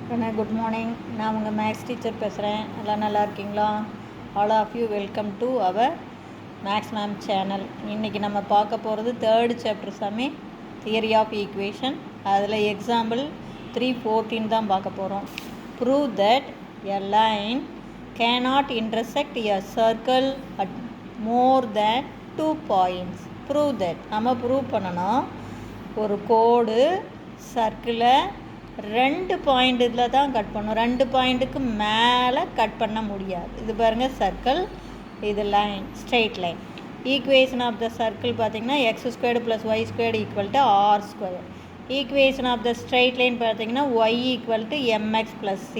Good morning. நான் உங்கள் maths teacher பேசுகிறேன். எல்லாம் நல்லா இருக்கீங்களா? All of you welcome to our maths ma'am channel. இன்றைக்கி நம்ம பார்க்க போகிறது தேர்டு சாப்டர் சாமி தியரி ஆஃப் ஈக்குவேஷன். அதில் எக்ஸாம்பிள் 3.14 தான் பார்க்க போகிறோம். Prove that a line cannot intersect a circle at more than 2 points. Prove that நம்ம ப்ரூவ் பண்ணணும் ஒரு கோடு சர்க்கிளை 2 பாயிண்ட் இதில் தான் கட் பண்ணணும். 2 பாயிண்ட்டுக்கு மேலே கட் பண்ண முடியாது. இது பாருங்கள் சர்க்கிள், இது line, straight line. Equation of the circle பார்த்திங்கன்னா x² + y² = r². Equation of the straight line பார்த்திங்கன்னா y = mx + c.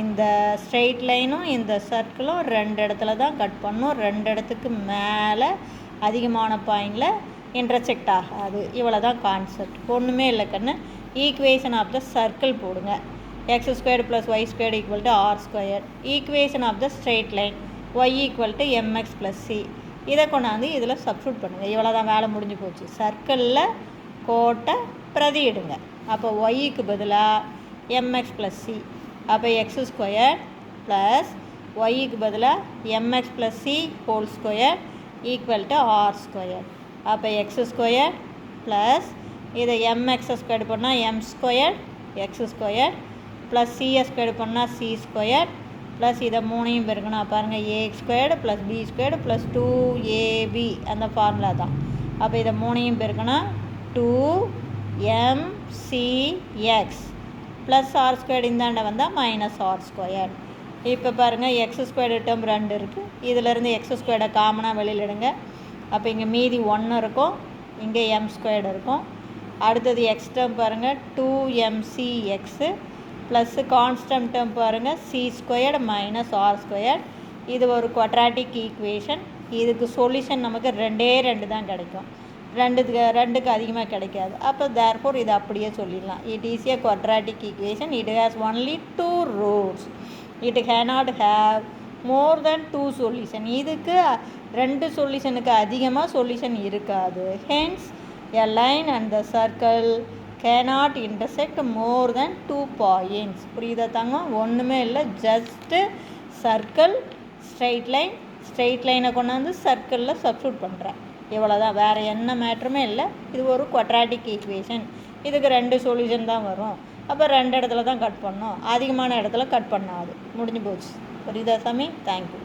இந்த ஸ்ட்ரெயிட் லைனும் இந்த சர்க்கிளும் 2 இடத்துல தான் கட் பண்ணணும். 2 இடத்துக்கு மேலே அதிகமான பாயிண்டில் இன்டர்செக்ட் ஆகாது. இவ்வளோ தான் கான்செப்ட், ஒன்றுமே இல்லை கண்ணு. ஈக்குவேஷன் ஆஃப் த சர்க்கிள் போடுங்க, x² + y² = r². Equation of the straight line y = mx + c. இதை கொண்டாந்து இதில் சப்ஸ்டியூட் பண்ணுங்கள். இவ்வளோ தான், வேலை முடிஞ்சு போச்சு. சர்க்கிளில் கோட்டை பிரதியிடுங்க. அப்போ ஒய்க்கு பதிலாக mx + c. அப்போ x² + ஒய்க்கு பதிலாக mx + c² = r². அப்போ x² + இதை mx² பண்ணால் m² x² + c² பண்ணால் c² ப்ளஸ் இதை 3ஐயும் பெருக்கணும். பாருங்கள் ax² + b² + 2ab அந்த ஃபார்முலா தான். அப்போ இதை 3ஐயும் பெருக்கணும் 2mcx ப்ளஸ் r² இந்தாண்ட வந்தால் -r². இப்போ பாருங்கள் x² டேர்ம் 2 இருக்குது. இதிலேருந்து x² காமனாக வெளியில் எடுங்க. அப்போ இங்கே மீதி 1 இருக்கும், இங்கே m² இருக்கும். அடுத்தது எக்ஸ் டேர்ம் பாருங்கள் 2mcx ப்ளஸ் கான்ஸ்டன்ட் டேர்ம் பாருங்கள் c² - r². இது ஒரு குவாட்ராட்டிக் ஈக்குவேஷன். இதுக்கு சொல்யூஷன் நமக்கு 2 தான் கிடைக்கும். 2க்கு அதிகமாக கிடைக்காது. அப்போ தேர்ஃபோர் இதை அப்படியே சொல்லிடலாம். It is a quadratic equation. It has only 2 roots. It cannot have more than 2 solution. இதுக்கு 2 சொல்யூஷனுக்கு அதிகமாக சொல்யூஷன் இருக்காது. Hence a line and the circle cannot intersect more than 2 points. புரியுதா தாங்க? ஒன்றுமே இல்லை, ஜஸ்ட்டு சர்க்கிள், ஸ்ட்ரெயிட் லைனை கொண்டாந்து சர்க்கிளில் சப்ஸ்டியூட் பண்ணுறேன். இவ்வளோ தான், வேறு என்ன மேட்ருமே இல்லை. இது ஒரு குவாட்ராட்டிக் ஈக்குவேஷன். இதுக்கு 2 சொல்யூஷன் தான் வரும். அப்போ 2 இடத்துல தான் கட் பண்ணோம், அதிகமான இடத்துல கட் பண்ணாது. முடிஞ்சு போச்சு. புரியுதா சாமி? தேங்க்யூ.